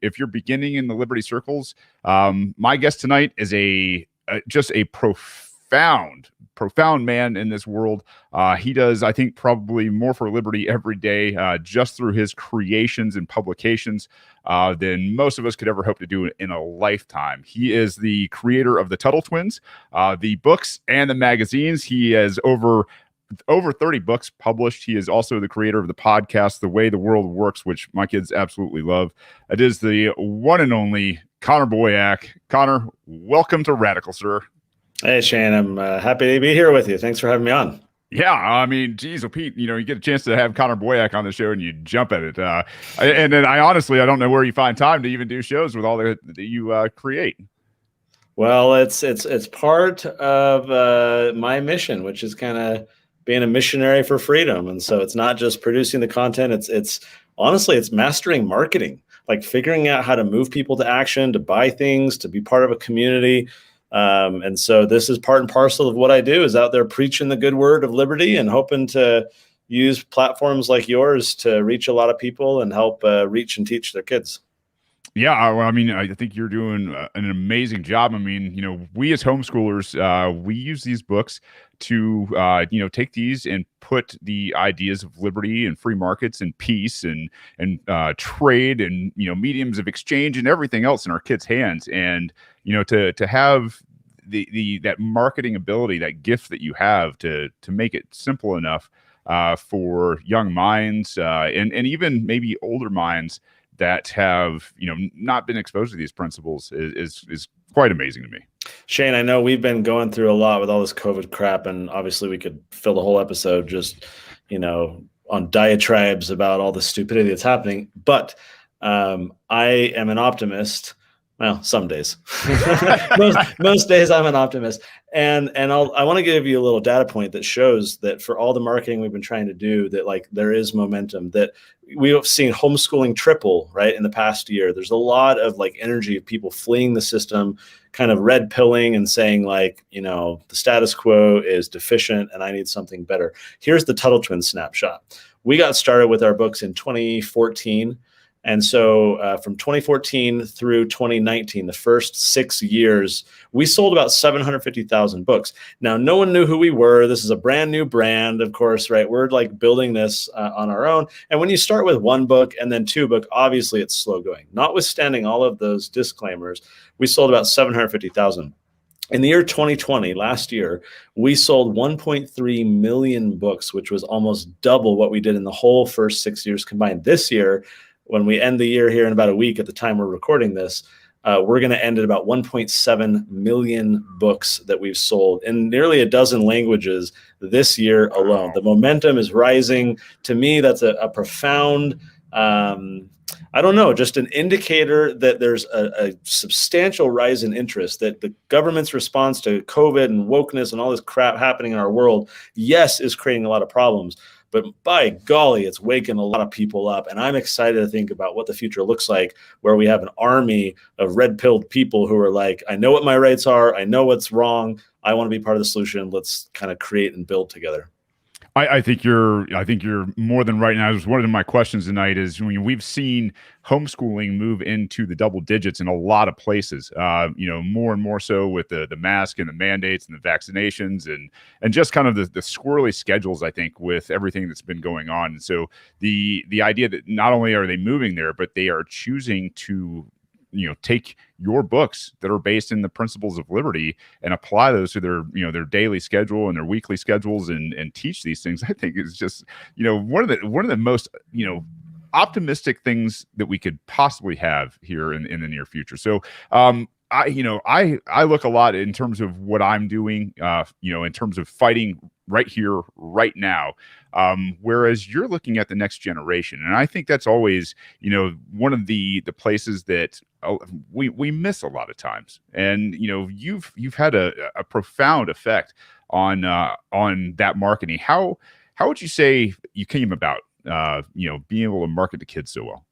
If you're beginning in the Liberty circles, my guest tonight is just a profound man in this world. He does, I think, probably more for liberty every day, just through his creations and publications, than most of us could ever hope to do in a lifetime. He is the creator of the Tuttle Twins, the books and the magazines. He has over 30 books published. He is also the creator of the podcast, The Way the World Works, which my kids absolutely love. It is the one and only Connor Boyack. Connor, welcome to Radical, sir. Hey, Shane, I'm happy to be here with you. Thanks for having me on. Yeah, I mean, geez, well, Pete, you get a chance to have Connor Boyack on the show and you jump at it. And then I don't know where you find time to even do shows with all that you create. Well, it's part of my mission, which is kind of being a missionary for freedom. And so it's not just producing the content. It's honestly, it's mastering marketing, like figuring out how to move people to action, to buy things, to be part of a community. And so this is part and parcel of what I do, is out there preaching the good word of liberty and hoping to use platforms like yours to reach a lot of people and help reach and teach their kids. Yeah, well, I mean, I think you're doing an amazing job. I mean, we as homeschoolers, we use these books to, take these and put the ideas of liberty and free markets and peace and trade and, mediums of exchange and everything else in our kids' hands. And, to have that marketing ability, that gift that you have to make it simple enough for young minds and even maybe older minds that have, not been exposed to these principles is quite amazing to me. Shane, I know we've been going through a lot with all this COVID crap, and obviously we could fill the whole episode just, on diatribes about all the stupidity that's happening. But I am an optimist. Well, some days. most days I'm an optimist. And I want to give you a little data point that shows that for all the marketing we've been trying to do, that there is momentum, that we have seen homeschooling triple, right, in the past year. There's a lot of energy of people fleeing the system, kind of red pilling and saying the status quo is deficient and I need something better. Here's the Tuttle Twins snapshot. We got started with our books in 2014. And so from 2014 through 2019, the first 6 years, we sold about 750,000 books. Now, no one knew who we were. This is a brand new brand, of course, right? We're building this on our own. And when you start with one book and then two books, obviously it's slow going. Notwithstanding all of those disclaimers, we sold about 750,000. In the year 2020, last year, we sold 1.3 million books, which was almost double what we did in the whole first 6 years combined. This year, when we end the year here in about a week at the time we're recording this, we're going to end at about 1.7 million books that we've sold in nearly a dozen languages this year alone. The momentum is rising. To me, that's a profound, just an indicator that there's a substantial rise in interest, that the government's response to COVID and wokeness and all this crap happening in our world, yes, is creating a lot of problems. But by golly, it's waking a lot of people up. And I'm excited to think about what the future looks like, where we have an army of red-pilled people who are like, I know what my rights are. I know what's wrong. I want to be part of the solution. Let's kind of create and build together. I think you're more than right. Now, one of my questions tonight is, we've seen homeschooling move into the double digits in a lot of places, more and more so with the mask and the mandates and the vaccinations and just kind of the squirrely schedules, I think, with everything that's been going on. And so the idea that not only are they moving there, but they are choosing to take your books that are based in the principles of liberty and apply those to their daily schedule and their weekly schedules and teach these things, I think is just, one of the most, optimistic things that we could possibly have here in the near future. So, I look a lot in terms of what I'm doing, in terms of fighting right here, right now. Whereas you're looking at the next generation. And I think that's always, one of the places that we miss a lot of times. And, you've had a profound effect on that marketing. How would you say you came about, being able to market to kids so well?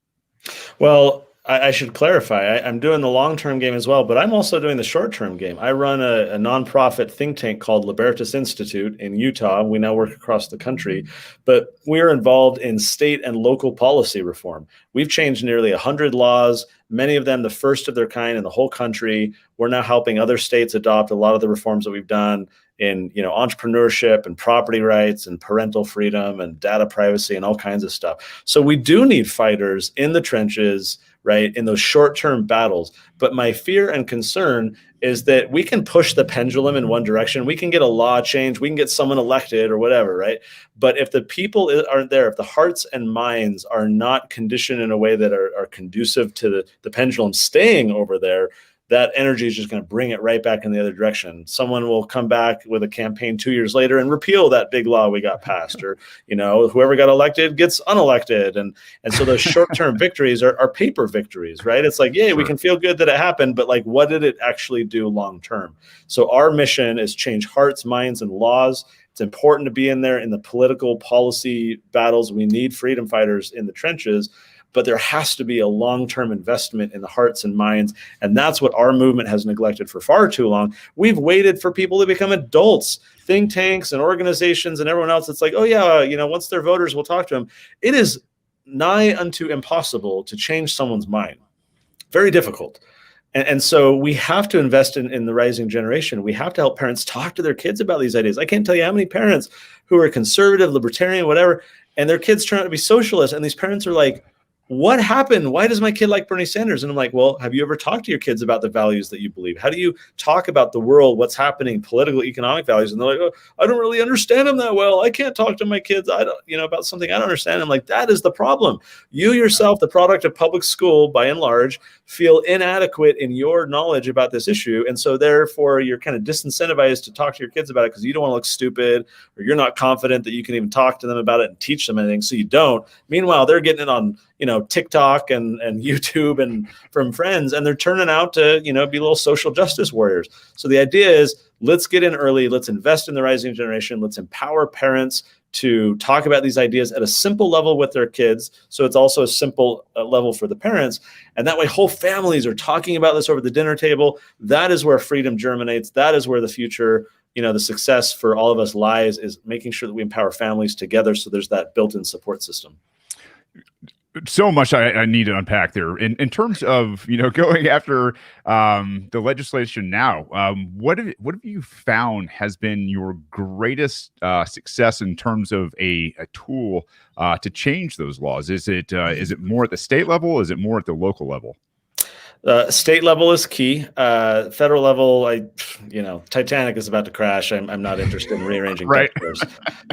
Well, I should clarify. I'm doing the long-term game as well, but I'm also doing the short-term game. I run a nonprofit think tank called Libertas Institute in Utah. We now work across the country, but we're involved in state and local policy reform. We've changed nearly 100 laws many of them the first of their kind in the whole country. We're now helping other states adopt a lot of the reforms that we've done in, entrepreneurship and property rights and parental freedom and data privacy and all kinds of stuff. So we do need fighters in the trenches, right, in those short-term battles. But my fear and concern is that we can push the pendulum in one direction. We can get a law change. We can get someone elected or whatever, right? But if the people aren't there, if the hearts and minds are not conditioned in a way that are conducive to the pendulum staying over there, that energy is just going to bring it right back in the other direction. Someone will come back with a campaign 2 years later and repeal that big law we got passed, or, whoever got elected gets unelected. And so those short-term victories are paper victories, right? It's like, yeah, we can feel good that it happened, but like, what did it actually do long-term? So our mission is change hearts, minds, and laws. It's important to be in there in the political policy battles. We need freedom fighters in the trenches, but there has to be a long-term investment in the hearts and minds. And that's what our movement has neglected for far too long. We've waited for people to become adults, think tanks and organizations and everyone else. It's like, oh yeah, once they're voters, we'll talk to them. It is nigh unto impossible to change someone's mind. Very difficult. And so we have to invest in the rising generation. We have to help parents talk to their kids about these ideas. I can't tell you how many parents who are conservative, libertarian, whatever, and their kids turn out to be socialists. And these parents are like, what happened? Why does my kid like Bernie Sanders? And I'm like, well, have you ever talked to your kids about the values that you believe? How do you talk about the world, what's happening, political, economic values? And they're like, oh, I don't really understand them that well. I can't talk to my kids about something I don't understand. I'm like, that is the problem. You yourself, the product of public school, by and large, feel inadequate in your knowledge about this issue. And so therefore, you're kind of disincentivized to talk to your kids about it because you don't want to look stupid, or you're not confident that you can even talk to them about it and teach them anything. So you don't. Meanwhile, they're getting it on TikTok and YouTube and from friends, and they're turning out to, be little social justice warriors. So the idea is, let's get in early. Let's invest in the rising generation. Let's empower parents to talk about these ideas at a simple level with their kids. So it's also a simple level for the parents. And that way whole families are talking about this over the dinner table. That is where freedom germinates. That is where the future, the success for all of us lies, is making sure that we empower families together. So there's that built-in support system. So much I need to unpack there in terms of going after the legislation now. What have you found has been your greatest success in terms of a tool to change those laws? Is it more at the state level? Is it more at the local level? State level is key. Federal level, Titanic is about to crash. I'm not interested in rearranging right.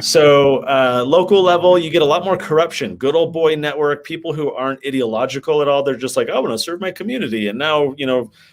So local level, you get a lot more corruption. Good old boy network, people who aren't ideological at all. They're just like, I want to serve my community, and now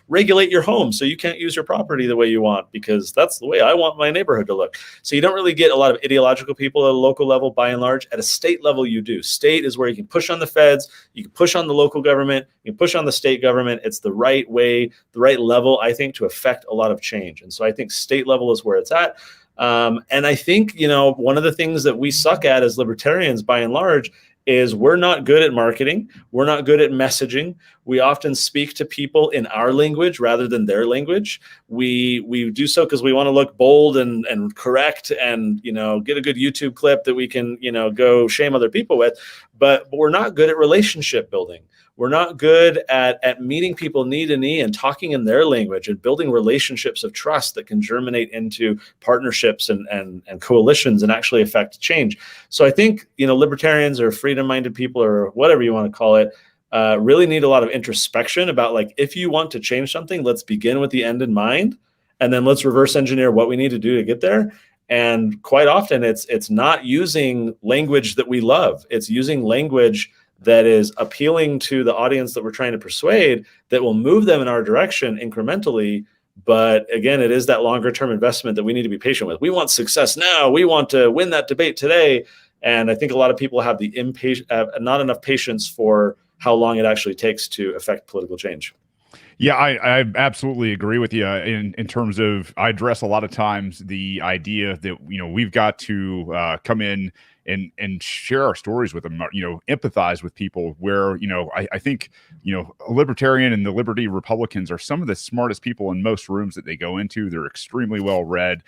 regulate your home so you can't use your property the way you want, because that's the way I want my neighborhood to look. So you don't really get a lot of ideological people at a local level, by and large. At a state level, you do. State is where you can push on the feds, you can push on the local government, you can push on the state government. It's the right way, the right level, I think, to affect a lot of change. And so I think state level is where it's at. And I think, one of the things that we suck at as libertarians, by and large, is we're not good at marketing. We're not good at messaging. We often speak to people in our language rather than their language. We do so because we want to look bold and correct and, get a good YouTube clip that we can, go shame other people with. But we're not good at relationship building. We're not good at meeting people knee to knee and talking in their language and building relationships of trust that can germinate into partnerships and coalitions and actually affect change. So I think, libertarians or freedom-minded people, or whatever you want to call it, really need a lot of introspection about, like, if you want to change something, let's begin with the end in mind, and then let's reverse engineer what we need to do to get there. And quite often it's not using language that we love. It's using language that is appealing to the audience that we're trying to persuade, that will move them in our direction incrementally. But again, it is that longer term investment that we need to be patient with. We want success now. We want to win that debate today. And I think a lot of people have not enough patience for how long it actually takes to affect political change. Yeah, I absolutely agree with you in terms of, I address a lot of times the idea that, we've got to come in and share our stories with them, empathize with people where, I think, a libertarian and the Liberty Republicans are some of the smartest people in most rooms that they go into. They're extremely well read.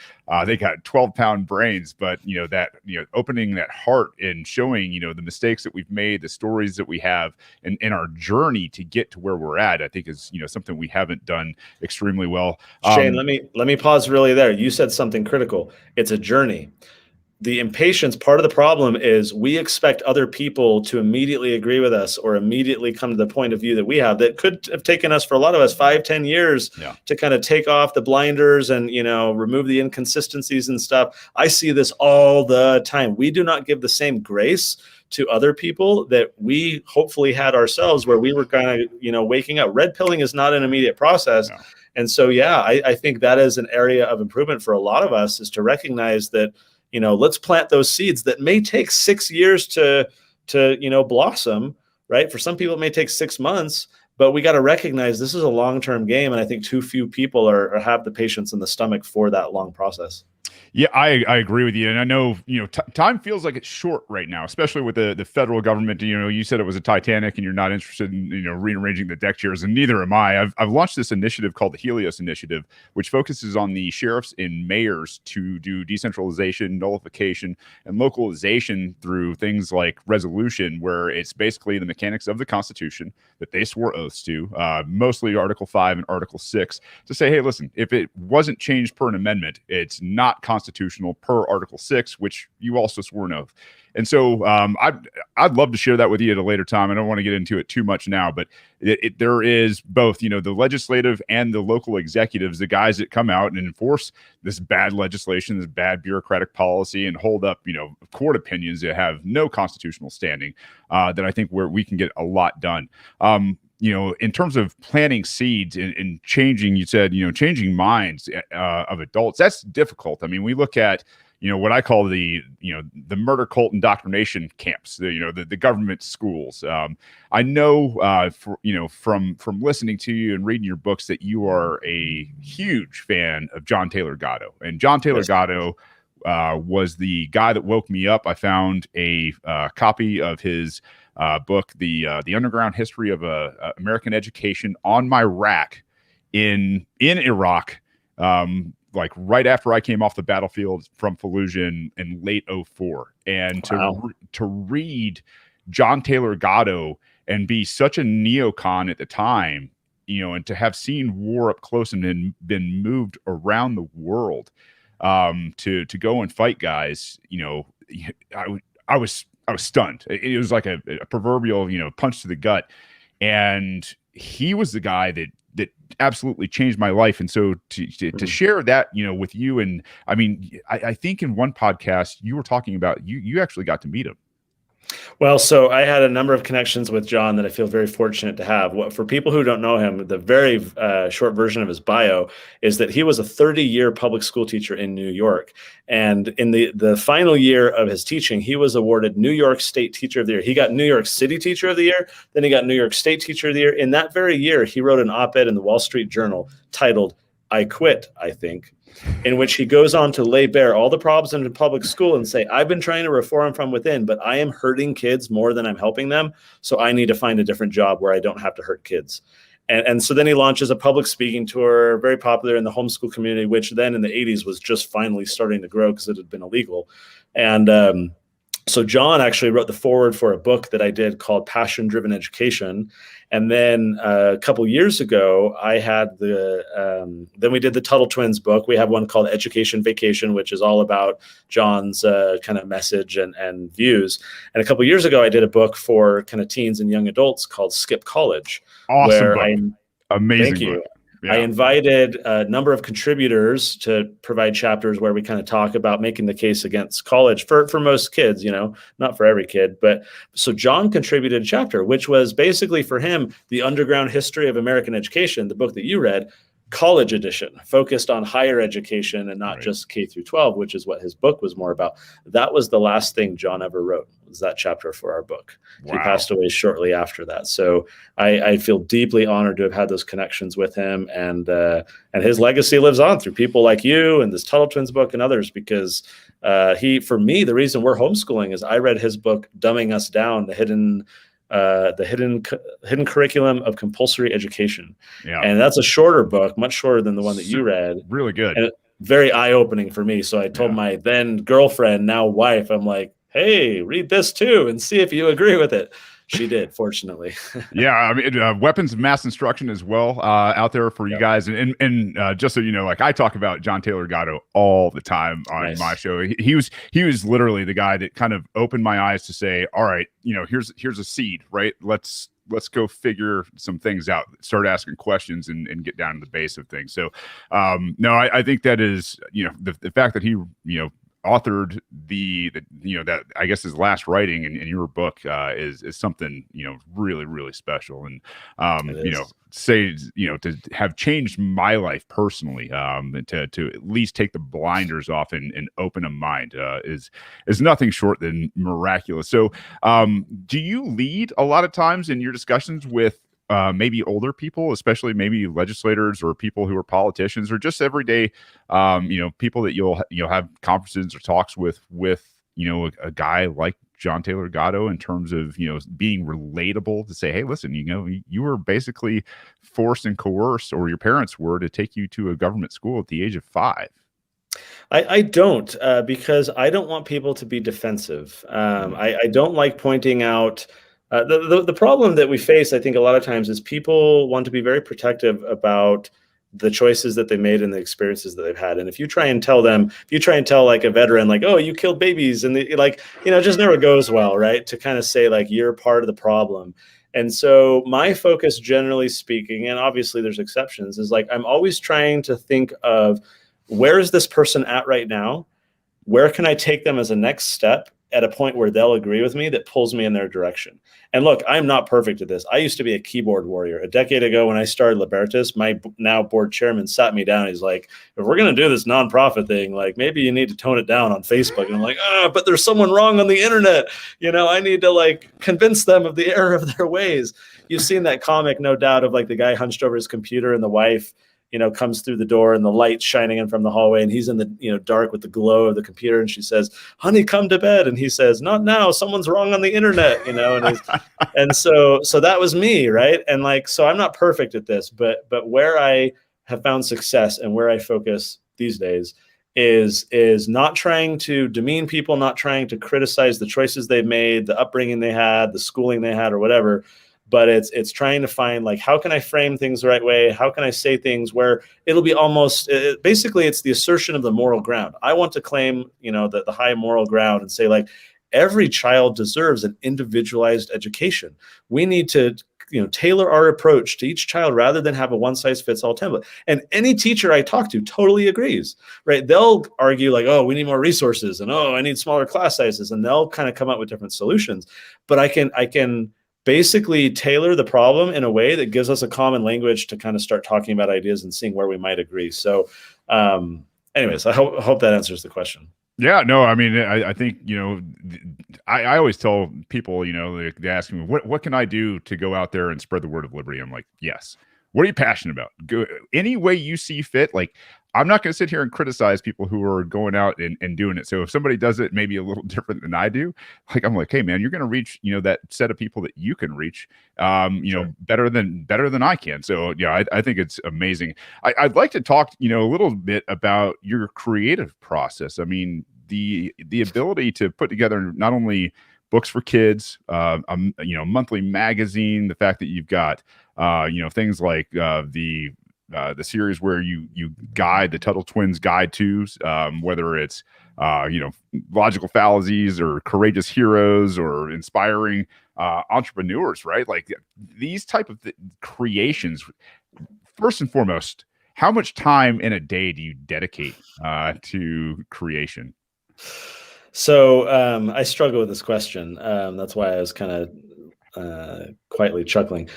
They got 12-pound brains, but opening that heart and showing, the mistakes that we've made, the stories that we have, and our journey to get to where we're at, I think is, something we haven't done extremely well. Shane, let me pause really there. You said something critical. It's a journey. The impatience, part of the problem is we expect other people to immediately agree with us or immediately come to the point of view that we have that could have taken us, for a lot of us, 5-10 years to kind of take off the blinders and, remove the inconsistencies and stuff. I see this all the time. We do not give the same grace to other people that we hopefully had ourselves, where we were kind of, waking up. Red pilling is not an immediate process. No. And so, I think that is an area of improvement for a lot of us, is to recognize that, let's plant those seeds that may take 6 years to blossom, right? For some people, it may take 6 months, but we got to recognize this is a long-term game. And I think too few people have the patience and the stomach for that long process. Yeah, I agree with you. And I know, time feels like it's short right now, especially with the federal government. You said it was a Titanic and you're not interested in, rearranging the deck chairs, and neither am I. I've launched this initiative called the Helios Initiative, which focuses on the sheriffs and mayors to do decentralization, nullification, and localization through things like resolution, where it's basically the mechanics of the Constitution that they swore oaths to, mostly Article 5 and Article 6, to say, hey, listen, if it wasn't changed per an amendment, it's not constitutional per Article 6, which you also swore an oath. And so I'd love to share that with you at a later time. I don't want to get into it too much now, but there is both, the legislative and the local executives, the guys that come out and enforce this bad legislation, this bad bureaucratic policy, and hold up, court opinions that have no constitutional standing, that I think where we can get a lot done. In terms of planting seeds and changing, you said, changing minds of adults, that's difficult. I mean, we look at, what I call the murder cult indoctrination camps, the government schools. I know, from listening to you and reading your books, that you are a huge fan of John Taylor Gatto. And John Taylor Gatto was the guy that woke me up. I found a copy of his book, the Underground History of American Education, on my rack in Iraq, like right after I came off the battlefield from Fallujah in late 2004. And to read John Taylor Gatto and be such a neocon at the time, and to have seen war up close and been moved around the world, to go and fight guys, I was stunned. It was like a proverbial, punch to the gut. And he was the guy that absolutely changed my life. And so to share that, with you, and I mean, I think in one podcast you were talking about, you actually got to meet him. Well, so I had a number of connections with John that I feel very fortunate to have. For people who don't know him, the very short version of his bio is that he was a 30-year public school teacher in New York. And in the final year of his teaching, he was awarded New York State Teacher of the Year. He got New York City Teacher of the Year. Then he got New York State Teacher of the Year. In that very year, he wrote an op-ed in the Wall Street Journal titled, "I Quit, I Think," in which he goes on to lay bare all the problems in the public school and say, I've been trying to reform from within, but I am hurting kids more than I'm helping them. So I need to find a different job where I don't have to hurt kids. And so then he launches a public speaking tour, very popular in the homeschool community, which then in the 80s was just finally starting to grow because it had been illegal. And so John actually wrote the foreword for a book that I did called Passion Driven Education. And then a couple years ago, I had then we did the Tuttle Twins book. We have one called Education Vacation, which is all about John's kind of message and views. And a couple years ago, I did a book for kind of teens and young adults called Skip College. Awesome book. Amazing Thank you. book. Yeah. I invited a number of contributors to provide chapters where we kind of talk about making the case against college for most kids, not for every kid. But so John contributed a chapter, which was basically for him, the underground history of American education, the book that you read. college edition, focused on higher education and not Right. just K through 12, which is what his book was more about. That was the last thing John ever wrote, was that chapter for our book. Wow. He passed away shortly after that. So I feel deeply honored to have had those connections with him, and his legacy lives on through people like you and this Tuttle Twins book and others, because for me, the reason we're homeschooling is I read his book, Dumbing Us Down, the hidden curriculum of compulsory education. Yeah. And that's a shorter book, much shorter than the one that you read. Really good. And very eye-opening for me. So I told my then girlfriend, now wife, I'm like, hey, read this too and see if you agree with it. She did, fortunately. Yeah, I mean, weapons of mass instruction as well out there for you guys. And just so you know, like, I talk about John Taylor Gatto all the time on my show. He was literally the guy that kind of opened my eyes to say, all right, here's a seed, right? Let's go figure some things out, start asking questions and get down to the base of things. So no, I think that is, the fact that he, authored that I guess his last writing in your book is something really, really special, and to have changed my life personally, and to at least take the blinders off and open a mind is nothing short than miraculous. So do you lead a lot of times in your discussions with maybe older people, especially maybe legislators or people who are politicians, or just everyday, people that you'll have conferences or talks with a guy like John Taylor Gatto, in terms of being relatable, to say, hey, listen, you were basically forced and coerced, or your parents were, to take you to a government school at the age of 5. I don't, because I don't want people to be defensive. I don't like pointing out. The problem that we face, I think, a lot of times, is people want to be very protective about the choices that they made and the experiences that they've had. And if you try and tell like a veteran, like, oh, you killed babies, and it just never goes well, right? To kind of say, like, you're part of the problem. And so my focus, generally speaking, and obviously there's exceptions, is like, I'm always trying to think of, where is this person at right now? Where can I take them as a next step at a point where they'll agree with me, that pulls me in their direction? And look, I'm not perfect at this. I used to be a keyboard warrior. A decade ago, when I started Libertas, my now board chairman sat me down. He's like, if we're going to do this nonprofit thing, like, maybe you need to tone it down on Facebook. And I'm like, but there's someone wrong on the internet. I need to, like, convince them of the error of their ways. You've seen that comic, no doubt, of like the guy hunched over his computer and the wife comes through the door and the light shining in from the hallway, and he's in the dark with the glow of the computer, and she says, honey, come to bed. And he says, not now, someone's wrong on the internet, and so that was me, right? And like, so I'm not perfect at this, but where I have found success and where I focus these days is not trying to demean people, not trying to criticize the choices they've made, the upbringing they had, the schooling they had, or whatever. But it's trying to find, like, how can I frame things the right way? How can I say things where it'll be almost, basically, it's the assertion of the moral ground. I want to claim, the high moral ground, and say, like, every child deserves an individualized education. We need to, tailor our approach to each child rather than have a one-size-fits-all template. And any teacher I talk to totally agrees, right? They'll argue, like, oh, we need more resources, and oh, I need smaller class sizes, and they'll kind of come up with different solutions. But I can basically tailor the problem in a way that gives us a common language to kind of start talking about ideas and seeing where we might agree. So anyways, I hope that answers the question. Yeah, no, I mean, I think, I always tell people, they ask me, what can I do to go out there and spread the word of liberty? I'm like, yes. What are you passionate about? Go any way you see fit. Like, I'm not going to sit here and criticize people who are going out and doing it. So if somebody does it maybe a little different than I do, like, I'm like, hey man, you're going to reach, that set of people that you can reach, Sure. better than I can. So yeah, I think it's amazing. I'd like to talk, a little bit about your creative process. I mean, the ability to put together not only books for kids, monthly magazine, the fact that you've got, things like the series where you guide the Tuttle Twins guide to, whether it's logical fallacies or courageous heroes or inspiring entrepreneurs, right? Like, these type of creations. First and foremost, how much time in a day do you dedicate to creation? So I struggle with this question. That's why I was kind of quietly chuckling.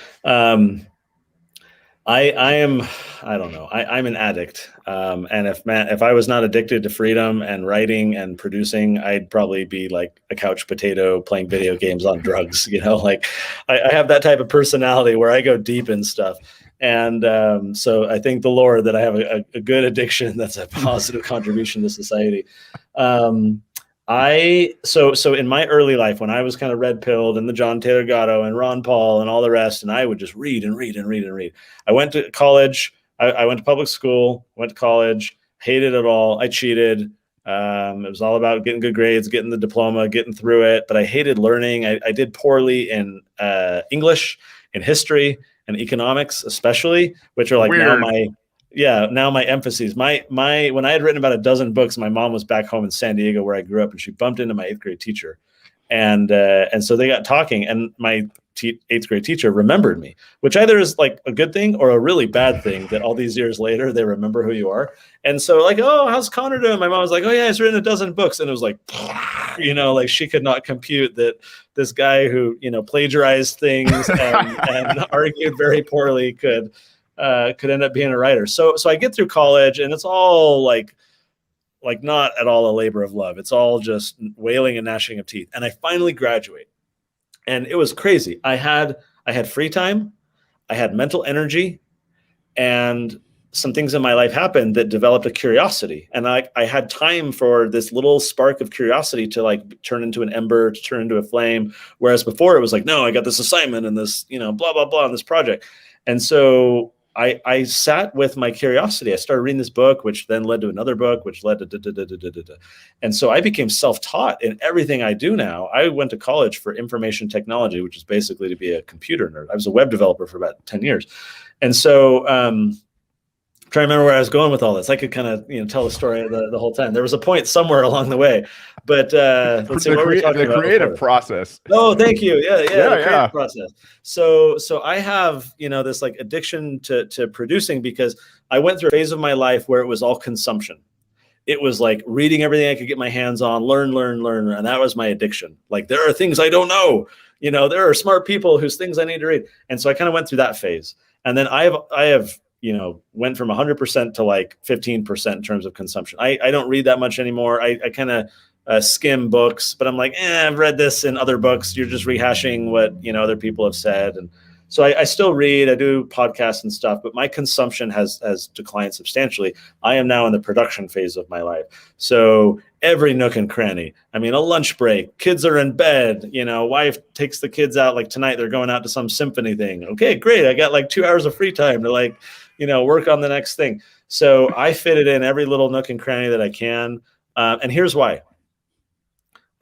I don't know. I'm an addict. And if I was not addicted to freedom and writing and producing, I'd probably be like a couch potato playing video games on drugs. Like I have that type of personality where I go deep in stuff. And so I thank the Lord that I have a good addiction that's a positive contribution to society. So in my early life, when I was kind of red pilled and the John Taylor Gatto and Ron Paul and all the rest, and I would just read and read and read and read. I went to college. I went to public school, went to college, hated it all. I cheated. It was all about getting good grades, getting the diploma, getting through it. But I hated learning. I did poorly in English, in history, and economics, especially, which are like Weird. now my emphases. My when I had written about a dozen books, my mom was back home in San Diego where I grew up, and she bumped into my 8th grade teacher, and so they got talking, and my 8th grade teacher remembered me, which either is like a good thing or a really bad thing that all these years later they remember who you are. And so like, oh, how's Connor doing? My mom was like, oh yeah, he's written a dozen books, and it was like, like she could not compute that this guy who plagiarized things and argued very poorly could end up being a writer. So I get through college, and it's all like not at all a labor of love. It's all just wailing and gnashing of teeth. And I finally graduate, and it was crazy. I had free time, I had mental energy, and some things in my life happened that developed a curiosity. And I had time for this little spark of curiosity to like turn into an ember, to turn into a flame. Whereas before it was like, no, I got this assignment and this, blah, blah, blah on this project. And so I sat with my curiosity. I started reading this book, which then led to another book, which led to And so I became self-taught in everything I do now. I went to college for information technology, which is basically to be a computer nerd. I was a web developer for about 10 years. And so trying to remember where I was going with all this. I could kind of tell the story the whole time. There was a point somewhere along the way, but let's see what we're talking about. The creative process. Oh, thank you. Yeah, the creative process. So I have this like addiction to producing, because I went through a phase of my life where it was all consumption. It was like reading everything I could get my hands on, learn, and that was my addiction. Like there are things I don't know. There are smart people whose things I need to read, and so I kind of went through that phase, and then I have went from 100% to like 15% in terms of consumption. I don't read that much anymore. I kind of skim books, but I'm like, I've read this in other books. You're just rehashing what, other people have said. And so I still read, I do podcasts and stuff, but my consumption has declined substantially. I am now in the production phase of my life. So every nook and cranny, a lunch break, kids are in bed, wife takes the kids out. Like tonight, they're going out to some symphony thing. Okay, great. I got like 2 hours of free time to like, work on the next thing. So I fit it in every little nook and cranny that I can. And here's why.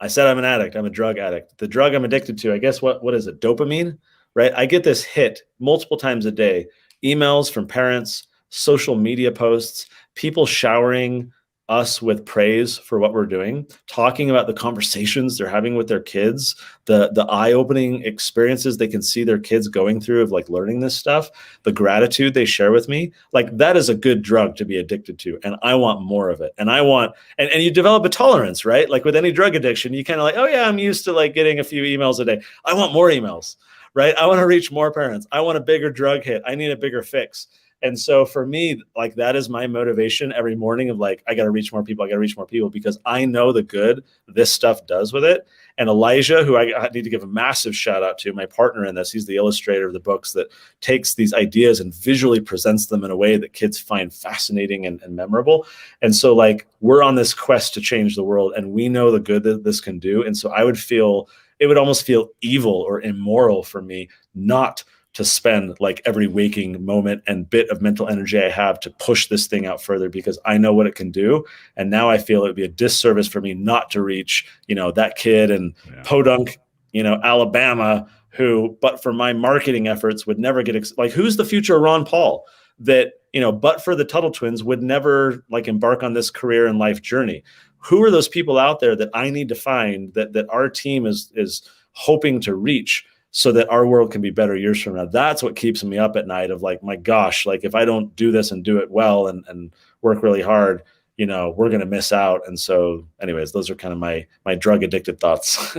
I said I'm an addict. I'm a drug addict. The drug I'm addicted to, I guess, what is it? Dopamine, right? I get this hit multiple times a day. Emails from parents, social media posts, people showering us with praise for what we're doing, talking about the conversations they're having with their kids, the eye-opening experiences they can see their kids going through of like learning this stuff, the gratitude they share with me. Like that is a good drug to be addicted to. And I want more of it. And I want, and you develop a tolerance, right? Like with any drug addiction, you kind of like, oh yeah, I'm used to like getting a few emails a day. I want more emails, right? I want to reach more parents. I want a bigger drug hit. I need a bigger fix. And so for me, like that is my motivation every morning of like, I got to reach more people. I got to reach more people because I know the good this stuff does with it. And Elijah, who I need to give a massive shout out to, my partner in this, he's the illustrator of the books that takes these ideas and visually presents them in a way that kids find fascinating and memorable. And so like, we're on this quest to change the world and we know the good that this can do. And so it would almost feel evil or immoral for me not to spend like every waking moment and bit of mental energy I have to push this thing out further because I know what it can do. And now I feel it would be a disservice for me not to reach, that kid in Podunk, Alabama, who, but for my marketing efforts would never get, like, who's the future Ron Paul that, but for the Tuttle twins would never like embark on this career and life journey? Who are those people out there that I need to find that our team is hoping to reach so that our world can be better years from now? That's what keeps me up at night of like, my gosh, like if I don't do this and do it well and work really hard, we're going to miss out. And so anyways, those are kind of my drug addicted thoughts.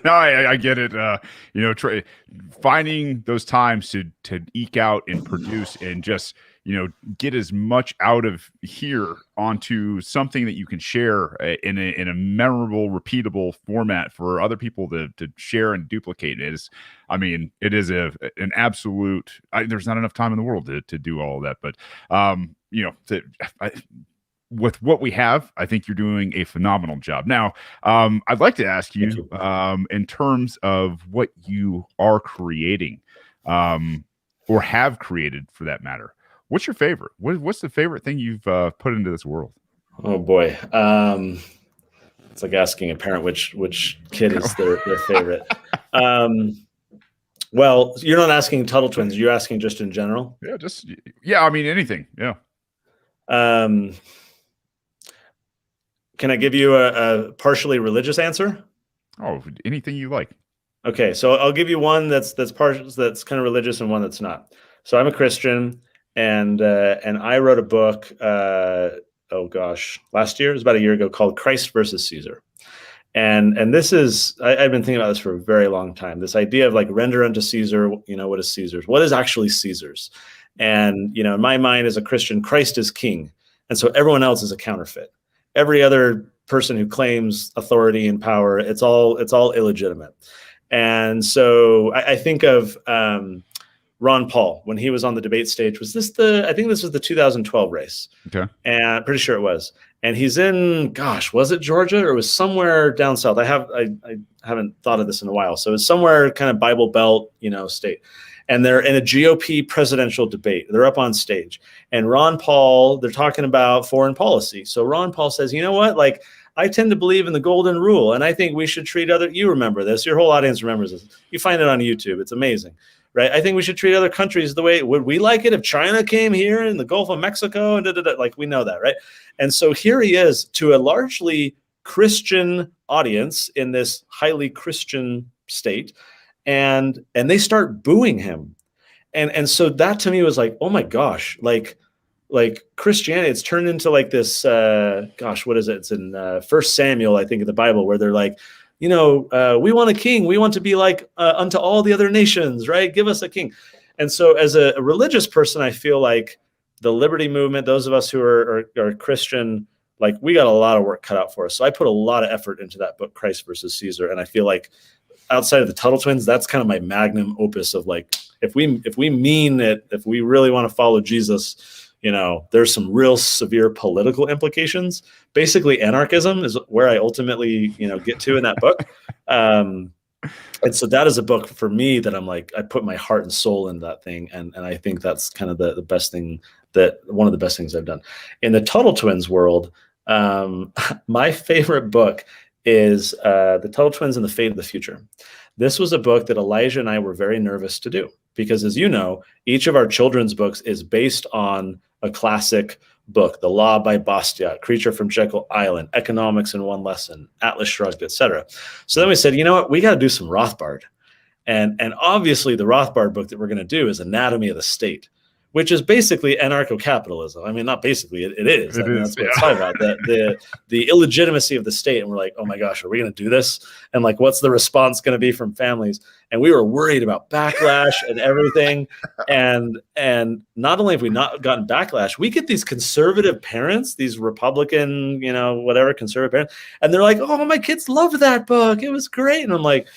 No, I get it. Finding those times to eke out and produce and just get as much out of here onto something that you can share in a memorable, repeatable format for other people to share and duplicate. It is an absolute. There's not enough time in the world to do all of that, but with what we have, I think you're doing a phenomenal job. Now, I'd like to ask you, in terms of what you are creating, or have created for that matter. What's your favorite? What's the favorite thing you've put into this world? Oh boy, it's like asking a parent which kid is their favorite. Well, you're not asking Tuttle Twins. You're asking just in general. Yeah. I mean anything. Yeah. Can I give you a partially religious answer? Oh, anything you like. Okay, so I'll give you one that's kind of religious and one that's not. So I'm a Christian, and I wrote a book. Last year, it was about a year ago, called Christ versus Caesar. And this is I've been thinking about this for a very long time. This idea of like render unto Caesar, what is Caesar's? What is actually Caesar's? And in my mind as a Christian, Christ is king, and so everyone else is a counterfeit. Every other person who claims authority and power, it's all illegitimate. And so I think of Ron Paul when he was on the debate stage. I think this was the 2012 race. Okay. And I'm pretty sure it was. And he's in, was it Georgia or it was somewhere down south? I haven't thought of this in a while. So it's somewhere kind of Bible Belt, state. And they're in a GOP presidential debate. They're up on stage. And Ron Paul, they're talking about foreign policy. So Ron Paul says, you know what? Like, I tend to believe in the golden rule. And I think we should treat you remember this. Your whole audience remembers this. You find it on YouTube. It's amazing, right? I think we should treat other countries the way, would we like it if China came here in the Gulf of Mexico? And like, we know that, right? And so here he is to a largely Christian audience in this highly Christian state. And they start booing him. And so that to me was like, oh my gosh, like Christianity, it's turned into like this, what is it? It's in 1 Samuel, I think, in the Bible, where they're like, we want a king. We want to be like unto all the other nations, right? Give us a king. And so as a religious person, I feel like the liberty movement, those of us who are Christian, like we got a lot of work cut out for us. So I put a lot of effort into that book, Christ versus Caesar. And I feel like outside of the Tuttle Twins, that's kind of my magnum opus of like, if we mean it, if we really want to follow Jesus, there's some real severe political implications. Basically, anarchism is where I ultimately, get to in that book. And so that is a book for me that I'm like, I put my heart and soul in that thing. And I think that's kind of the best thing, one of the best things I've done. In the Tuttle Twins world, my favorite book is The Tuttle Twins and the Fate of the Future. This was a book that Elijah and I were very nervous to do because, as you know, each of our children's books is based on a classic book, The Law by Bastiat, Creature from Jekyll Island, Economics in One Lesson, Atlas Shrugged, etc. So then we said, you know what, we got to do some Rothbard. And obviously the Rothbard book that we're going to do is Anatomy of the State, which is basically anarcho-capitalism. I mean, not basically, it is. That's what it's talking about, the illegitimacy of the state. And we're like, oh my gosh, are we going to do this? And like, what's the response going to be from families? And we were worried about backlash and everything. And not only have we not gotten backlash, we get these conservative parents, these Republican, conservative parents, and they're like, oh, my kids love that book. It was great. And I'm like,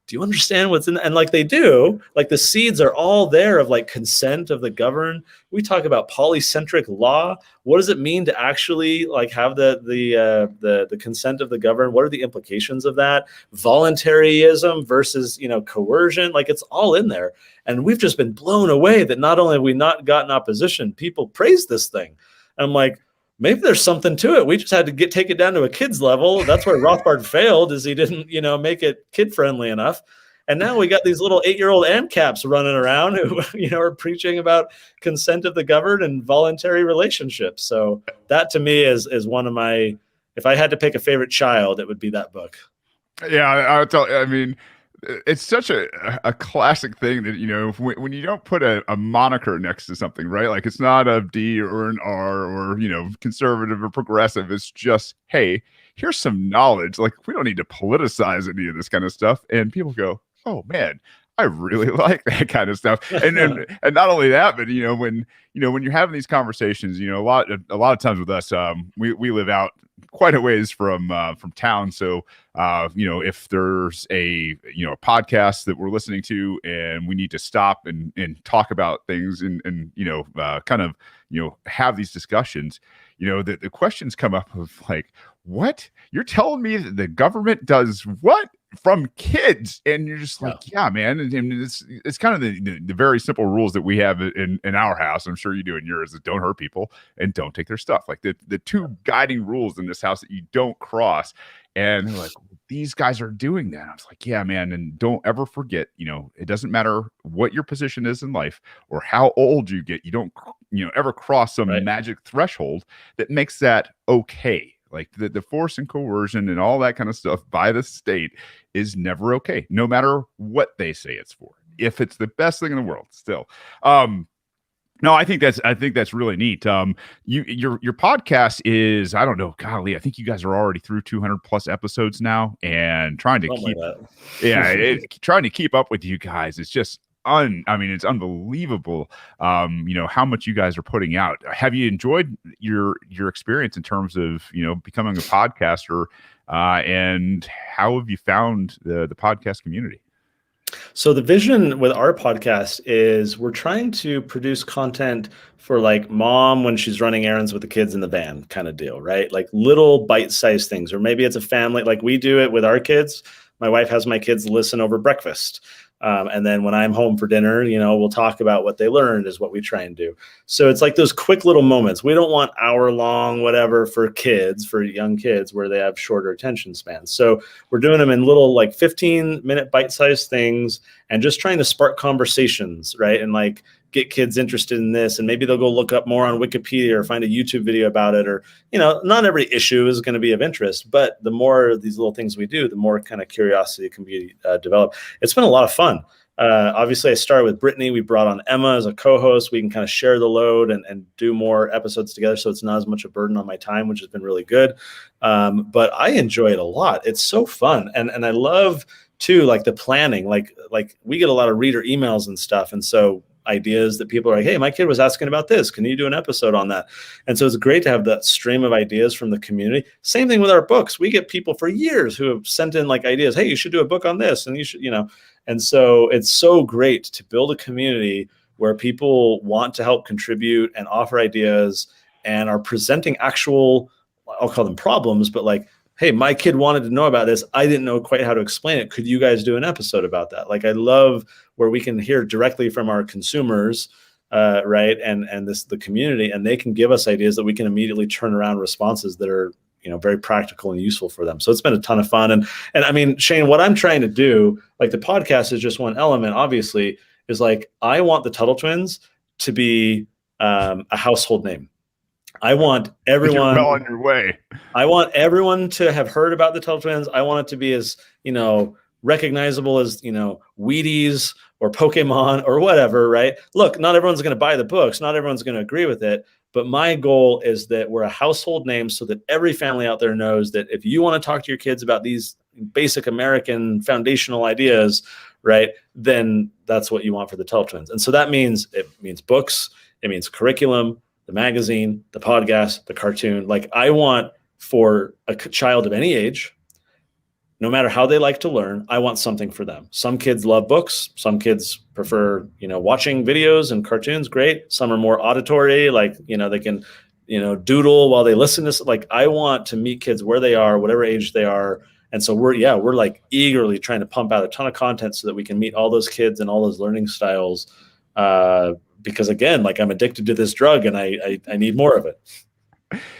do you understand what's in? And like they do, like the seeds are all there of like consent of the governed. We talk about polycentric law. What does it mean to actually like have the consent of the governed? What are the implications of that? Voluntarism versus, coercion, like it's all in there. And we've just been blown away that not only have we not gotten opposition, people praise this thing. And I'm like, maybe there's something to it. We just had to take it down to a kid's level. That's where Rothbard failed, is he didn't, make it kid friendly enough. And now we got these little 8-year-old ANCAPs running around who, are preaching about consent of the governed and voluntary relationships. So that to me is one of my, if I had to pick a favorite child, it would be that book. Yeah, I mean, it's such a classic thing that, when you don't put a moniker next to something, right? Like it's not a D or an R or, conservative or progressive. It's just, hey, here's some knowledge. Like we don't need to politicize any of this kind of stuff. And people go, oh man, I really like that kind of stuff. And not only that, but when you're having these conversations, a lot of times with us, we live out quite a ways from town. So if there's a podcast that we're listening to and we need to stop and talk about things and kind of have these discussions, the questions come up of like, what? You're telling me that the government does what from kids? And you're just like, yeah, man. And it's kind of the very simple rules that we have in our house. I'm sure you do in yours, that don't hurt people and don't take their stuff. Like the two guiding rules in this house that you don't cross. And they're like, these guys are doing that. I was like, yeah, man. And don't ever forget, it doesn't matter what your position is in life or how old you get. You don't, ever cross some magic threshold that makes that okay. Like the force and coercion and all that kind of stuff by the state is never okay, no matter what they say it's for. If it's the best thing in the world, still. No, I think that's really neat. Your podcast is, I don't know, golly, I think you guys are already through 200 plus episodes now, and trying to trying to keep up with you guys. It's just it's unbelievable. How much you guys are putting out. Have you enjoyed your experience in terms of becoming a podcaster, and how have you found the podcast community? So the vision with our podcast is we're trying to produce content for like mom when she's running errands with the kids in the van kind of deal, right? Like little bite-sized things, or maybe it's a family, like we do it with our kids. My wife has my kids listen over breakfast. And then when I'm home for dinner, we'll talk about what they learned is what we try and do. So it's like those quick little moments. We don't want hour-long whatever for young kids where they have shorter attention spans. So we're doing them in little like 15-minute bite-sized things and just trying to spark conversations, right? And like get kids interested in this, and maybe they'll go look up more on Wikipedia or find a YouTube video about it, or not every issue is going to be of interest, but the more of these little things we do, the more kind of curiosity can be developed. It's been a lot of fun. Obviously I started with Brittany. We brought on Emma as a co-host. We can kind of share the load and do more episodes together, so it's not as much a burden on my time, which has been really good. But I enjoy it a lot. It's so fun, and I love too, like the planning, like we get a lot of reader emails and stuff, and so ideas that people are like, hey, my kid was asking about this. Can you do an episode on that? And so it's great to have that stream of ideas from the community. Same thing with our books. We get people for years who have sent in like ideas. Hey, you should do a book on this. And you should, and so it's so great to build a community where people want to help contribute and offer ideas and are presenting actual, I'll call them problems, but like, hey, my kid wanted to know about this. I didn't know quite how to explain it. Could you guys do an episode about that? Like, I love where we can hear directly from our consumers, right? And the community, and they can give us ideas that we can immediately turn around responses that are, very practical and useful for them. So it's been a ton of fun. And I mean, Shane, what I'm trying to do, like the podcast is just one element, obviously, is like, I want the Tuttle Twins to be a household name. I want everyone. You're well on your way. I want everyone to have heard about the Tuttle Twins. I want it to be as, recognizable as, Wheaties or Pokemon or whatever, right? Look, not everyone's going to buy the books. Not everyone's going to agree with it. But my goal is that we're a household name so that every family out there knows that if you want to talk to your kids about these basic American foundational ideas, right, then that's what you want for the Tuttle Twins. And so that means, it means books, it means curriculum, the magazine, the podcast, the cartoon. Like, I want for a child of any age, no matter how they like to learn, I want something for them. Some kids love books. Some kids prefer, watching videos and cartoons. Great. Some are more auditory, like, they can, doodle while they listen to, like, I want to meet kids where they are, whatever age they are. And so we're like eagerly trying to pump out a ton of content so that we can meet all those kids and all those learning styles. Because again, like, I'm addicted to this drug and I need more of it.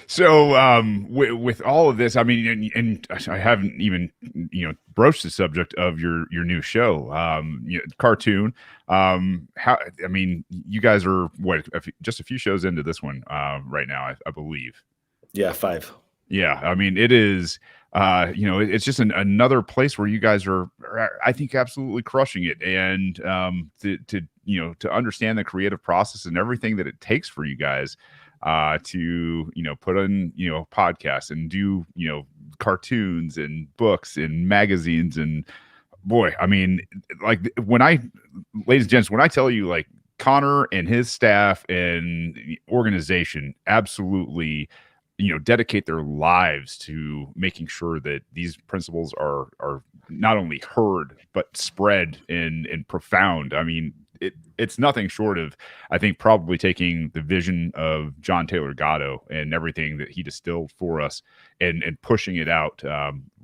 So with all of this, I mean, and I haven't even broached the subject of your new show, cartoon. You guys are just a few shows into this one right now, I believe. Yeah, 5. Yeah, I mean, it is. It's just another place where you guys are, I think, absolutely crushing it. And to understand the creative process and everything that it takes for you guys to put on podcasts and do cartoons and books and magazines, and boy, I mean, like ladies and gents, when I tell you, like, Connor and his staff and organization absolutely dedicate their lives to making sure that these principles are not only heard but spread and profound. I mean, it's nothing short of, I think, probably taking the vision of John Taylor Gatto and everything that he distilled for us and pushing it out,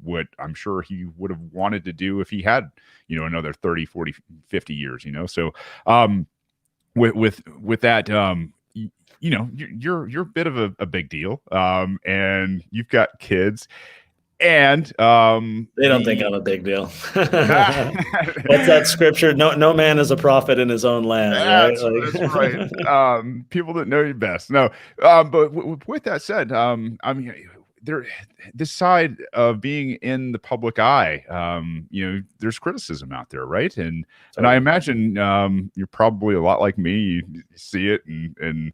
what I'm sure he would have wanted to do if he had another 30, 40, 50 years. So with that, you're a bit of a big deal, and you've got kids, and they don't think I'm a big deal. What's that scripture? No man is a prophet in his own land, right? That's right. People that know you best. No, but with that said, I mean, this side of being in the public eye, there's criticism out there, right? And I imagine you're probably a lot like me. You see it and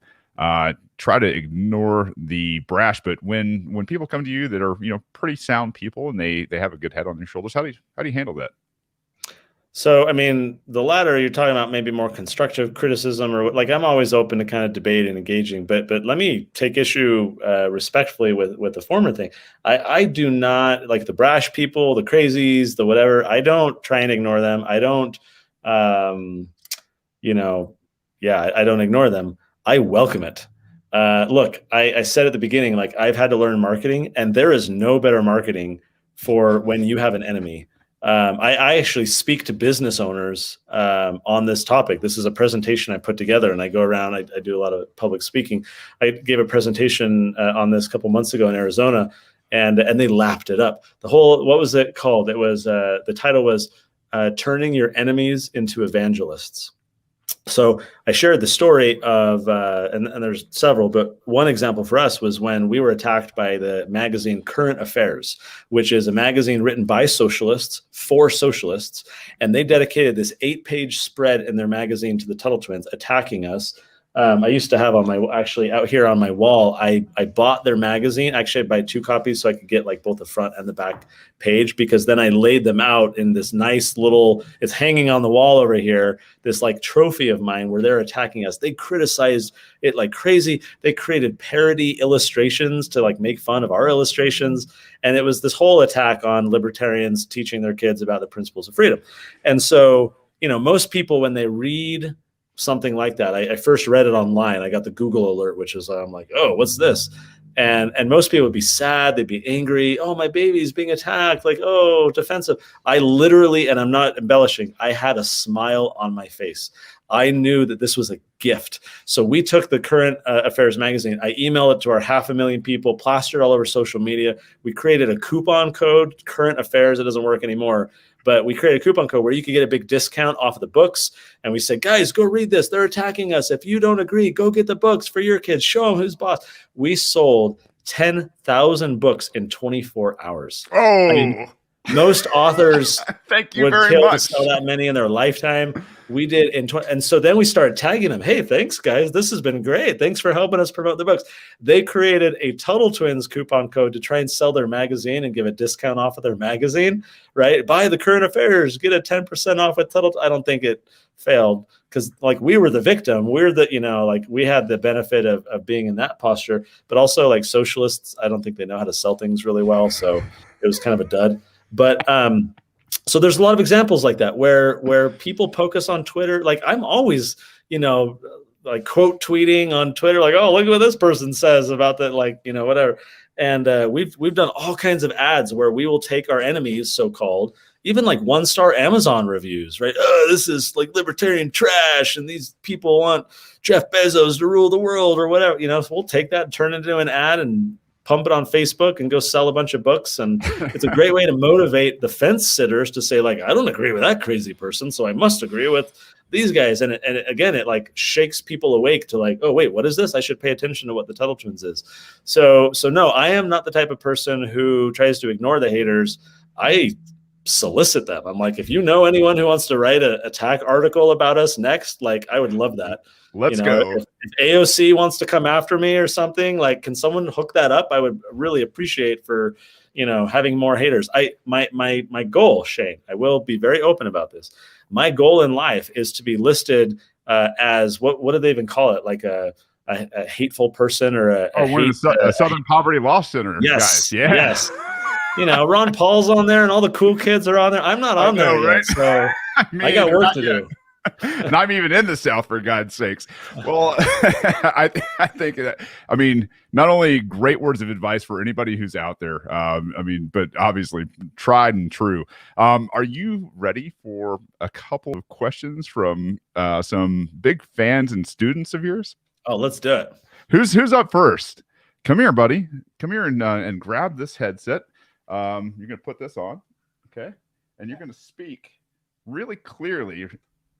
try to ignore the brash, but when people come to you that are pretty sound people and they have a good head on their shoulders, how do you handle that? So, I mean, the latter, you're talking about maybe more constructive criticism, or like, I'm always open to kind of debate and engaging, but let me take issue respectfully with the former thing. I do not like the brash people, the crazies, the whatever. I don't try and ignore them. I don't, I don't ignore them. I welcome it. Look, I said at the beginning, like, I've had to learn marketing, and there is no better marketing for when you have an enemy. I actually speak to business owners on this topic. This is a presentation I put together, and I go around. I do a lot of public speaking. I gave a presentation on this a couple months ago in Arizona, and they lapped it up. What was it called? It was the title was "Turning Your Enemies into Evangelists." So I shared the story of, and there's several, but one example for us was when we were attacked by the magazine Current Affairs, which is a magazine written by socialists for socialists. And they dedicated this 8-page spread in their magazine to the Tuttle Twins, attacking us. I used to have actually out here on my wall, I bought their magazine. Actually, I'd buy 2 copies so I could get like both the front and the back page, because then I laid them out in this nice little, it's hanging on the wall over here, this like trophy of mine where they're attacking us. They criticized it like crazy. They created parody illustrations to like make fun of our illustrations. And it was this whole attack on libertarians teaching their kids about the principles of freedom. And so, most people, when they read something like that, I first read it online. I got the Google alert, which is, I'm like, oh, what's this? And most people would be sad. They'd be angry. Oh, my baby's being attacked. Like, oh, defensive. I literally, and I'm not embellishing, I had a smile on my face. I knew that this was a gift. So we took the Current Affairs magazine. I emailed it to our 500,000 people, plastered all over social media. We created a coupon code, Current Affairs. It doesn't work anymore. But we created a coupon code where you could get a big discount off of the books. And we said, guys, go read this. They're attacking us. If you don't agree, go get the books for your kids. Show them who's boss. We sold 10,000 books in 24 hours. Oh, I mean, most authors thank you would very kill much to sell that many in their lifetime. We did and so then we started tagging them. Hey, thanks guys. This has been great. Thanks for helping us promote the books. They created a Tuttle Twins coupon code to try and sell their magazine and give a discount off of their magazine, right? Buy the Current Affairs, get a 10% off with Tuttle. I don't think it failed, because like we were the victim. We're the, like we had the benefit of being in that posture, but also like socialists, I don't think they know how to sell things really well. So it was kind of a dud. But so there's a lot of examples like that where people poke us on Twitter. Like I'm always, like quote tweeting on Twitter, like, oh, look at what this person says about that, like, whatever. And we've done all kinds of ads where we will take our enemies, so-called, even like 1-star Amazon reviews, right? Oh, this is like libertarian trash, and these people want Jeff Bezos to rule the world or whatever. So we'll take that and turn it into an ad and pump it on Facebook and go sell a bunch of books. And it's a great way to motivate the fence sitters to say, like, I don't agree with that crazy person, so I must agree with these guys. And again, it like shakes people awake to like, oh, wait, what is this? I should pay attention to what the Tuttle Twins is. So no, I am not the type of person who tries to ignore the haters. I solicit them. I'm like, if you know anyone who wants to write an attack article about us next, like I would love that. Let's go. If AOC wants to come after me or something, like, can someone hook that up? I would really appreciate for, having more haters. My goal, Shane, I will be very open about this. My goal in life is to be listed as what do they even call it? Like a hateful person or a Southern Poverty Law Center. Yes. Guys. Yeah. Yes. Ron Paul's on there and all the cool kids are on there. I'm not on there yet, so I got work to do. And I'm even in the South, for God's sakes. Well, I think that, not only great words of advice for anybody who's out there, but obviously tried and true. Are you ready for a couple of questions from some big fans and students of yours? Oh, let's do it. Who's up first? Come here, buddy. Come here and grab this headset. You're going to put this on, okay? And you're going to speak really clearly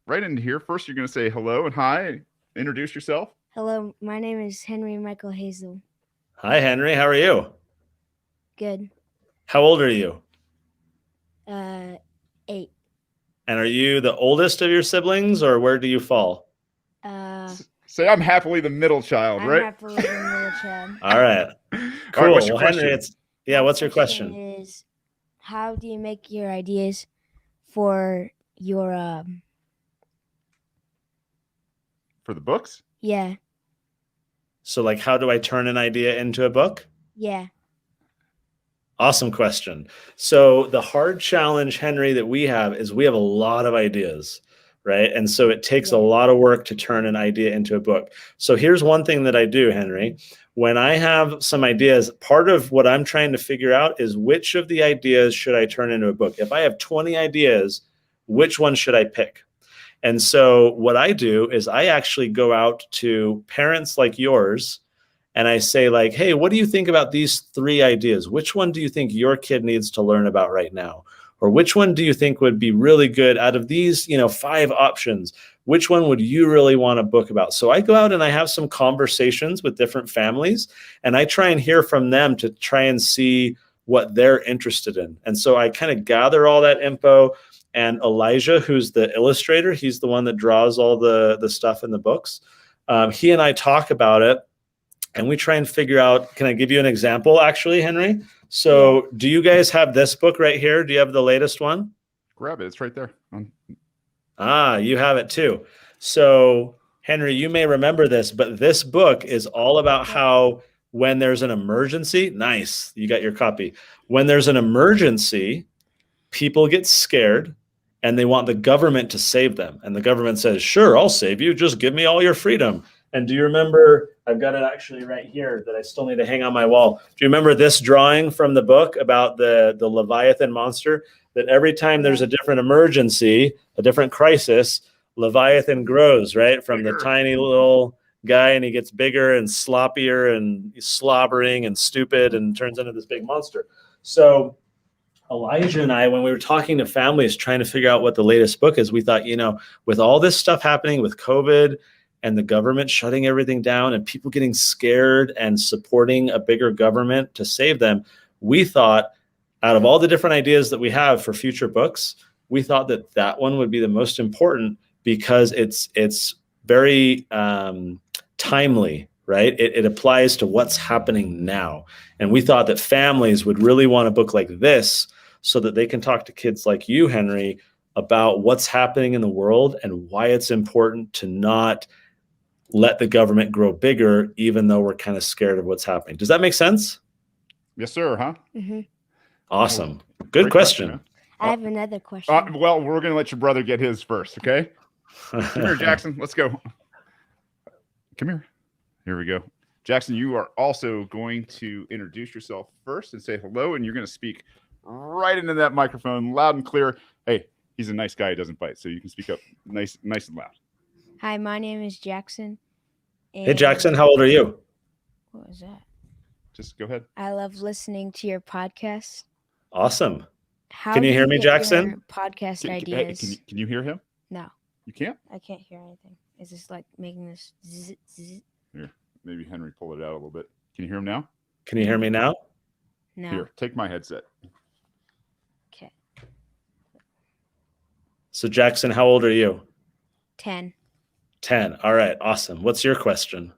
right into here. First, you're going to say hello and hi. Introduce yourself. Hello, my name is Henry Michael Hazel. Hi, Henry. How are you? Good. How old are you? 8. And are you the oldest of your siblings, or where do you fall? Say I'm happily the middle child, right? I'm happily the middle child. All right. Cool. All right, what's your question? Henry, what's your question? Is how do you make your ideas for your For the books? Yeah. So, like, how do I turn an idea into a book? Yeah. Awesome question. So the hard challenge, Henry, that we have is we have a lot of ideas, right? And so it takes a lot of work to turn an idea into a book. So here's one thing that I do, Henry. When I have some ideas, part of what I'm trying to figure out is which of the ideas should I turn into a book? If I have 20 ideas, which one should I pick? And so what I do is I actually go out to parents like yours and I say, like, hey, what do you think about these 3 ideas? Which one do you think your kid needs to learn about right now? Or which one do you think would be really good out of these, 5 options? Which one would you really want a book about? So I go out and I have some conversations with different families, and I try and hear from them to try and see what they're interested in. And so I kind of gather all that info. And Elijah, who's the illustrator, he's the one that draws all the stuff in the books. He and I talk about it, and we try and figure out, can I give you an example, actually, Henry? So do you guys have this book right here? Do you have the latest one? Grab it. It's right there. You have it too. So, Henry, you may remember this, but this book is all about how when there's an emergency, nice, you got your copy. When there's an emergency, people get scared and they want the government to save them. And the government says, sure, I'll save you. Just give me all your freedom. And do you remember, I've got it actually right here that I still need to hang on my wall. Do you remember this drawing from the book about the Leviathan monster? That every time there's a different emergency, a different crisis, Leviathan grows, right? From the tiny little guy, and he gets bigger and sloppier and slobbering and stupid and turns into this big monster. So Elijah and I, when we were talking to families trying to figure out what the latest book is, we thought, with all this stuff happening with COVID and the government shutting everything down and people getting scared and supporting a bigger government to save them, we thought, out of all the different ideas that we have for future books, we thought that one would be the most important because it's very timely, right? It applies to what's happening now. And we thought that families would really want a book like this so that they can talk to kids like you, Henry, about what's happening in the world and why it's important to not let the government grow bigger, even though we're kind of scared of what's happening. Does that make sense? Yes, sir. Huh? Mm-hmm. Awesome. Good question. I have another question. Well, we're going to let your brother get his first, okay? Come here, Jackson. Let's go. Come here. Here we go. Jackson, you are also going to introduce yourself first and say hello, and you're going to speak right into that microphone, loud and clear. Hey, he's a nice guy. He doesn't bite, so you can speak up nice and loud. Hi, my name is Jackson. Hey, Jackson, how old are you? What was that? Just go ahead. I love listening to your podcast. Awesome. How can you hear me, get Jackson? your podcast ideas. Can you hear him? No. You can't? I can't hear anything. It's just like making this zzz, zzz. Here, maybe Henry pull it out a little bit. Can you hear him now? Can you hear me now? No. Here, take my headset. Okay. So Jackson, how old are you? 10. 10. All right, awesome. What's your question?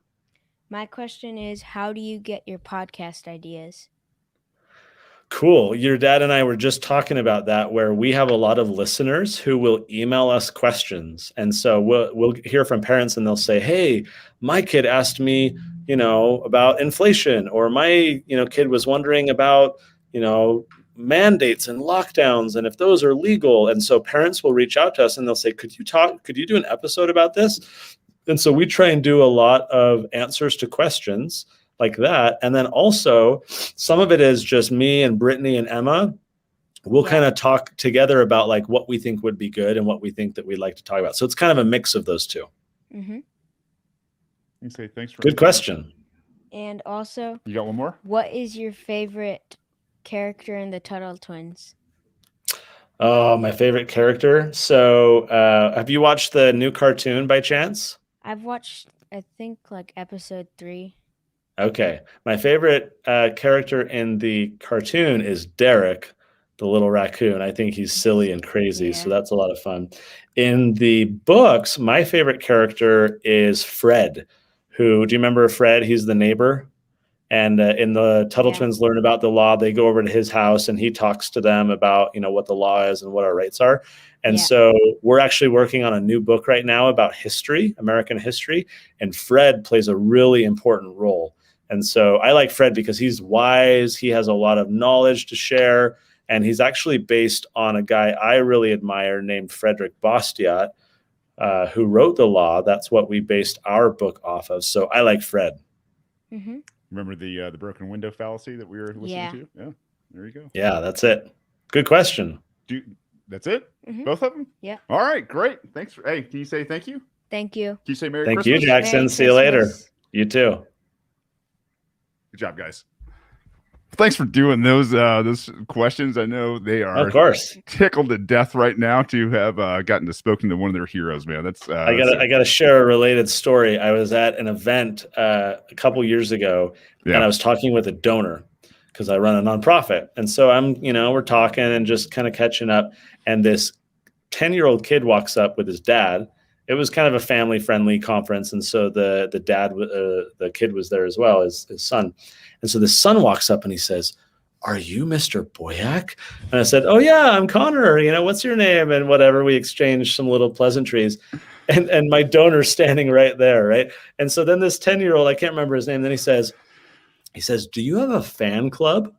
My question is, how do you get your podcast ideas? Cool. Your dad and I were just talking about that, where we have a lot of listeners who will email us questions. And so we'll hear from parents and they'll say, hey, my kid asked me, about inflation, or my, kid was wondering about, mandates and lockdowns and if those are legal. And so parents will reach out to us and they'll say, could you do an episode about this? And so we try and do a lot of answers to questions like that. And then also some of it is just me and Brittany and Emma. We'll kind of talk together about like what we think would be good and what we think that we'd like to talk about. So it's kind of a mix of those two. Mm-hmm. Okay, thanks for Good question. And also, You got one more? what is your favorite character in the Tuttle Twins? Oh, my favorite character. So have you watched the new cartoon by chance? I've watched, I think, like episode 3. Okay. My favorite character in the cartoon is Derek, the little raccoon. I think he's silly and crazy, so that's a lot of fun. In the books, my favorite character is Fred, do you remember Fred? He's the neighbor. And in the Tuttle Twins learn about the law, they go over to his house and he talks to them about, what the law is and what our rights are. And so we're actually working on a new book right now about history, American history, and Fred plays a really important role. And so I like Fred because he's wise. He has a lot of knowledge to share. And he's actually based on a guy I really admire named Frederick Bastiat, who wrote the law. That's what we based our book off of. So I like Fred. Mm-hmm. Remember the broken window fallacy that we were listening to? Yeah, there you go. Yeah, that's it. Good question. That's it? Mm-hmm. Both of them? Yeah. All right, great. Thanks. Hey, can you say thank you? Thank you. Can you say Merry Thank Christmas? you, Jackson. Merry See you later. Christmas. You too. Good job, guys. Thanks for doing those questions. I know they are Of course. tickled to death right now to have gotten to spoken to one of their heroes, man. I gotta share a related story. I was at an event a couple years ago, and I was talking with a donor because I run a nonprofit. And so we're talking and just kind of catching up. And this 10-year-old kid walks up with his dad. It was kind of a family-friendly conference, and so the kid was there as well as his son. And so the son walks up and he says, "Are you Mr. Boyack?" And I said, "Oh yeah, I'm Connor. What's your name?" And whatever, we exchanged some little pleasantries. And my donor's standing right there, right? And so then this 10-year-old, I can't remember his name, then he says, "Do you have a fan club?"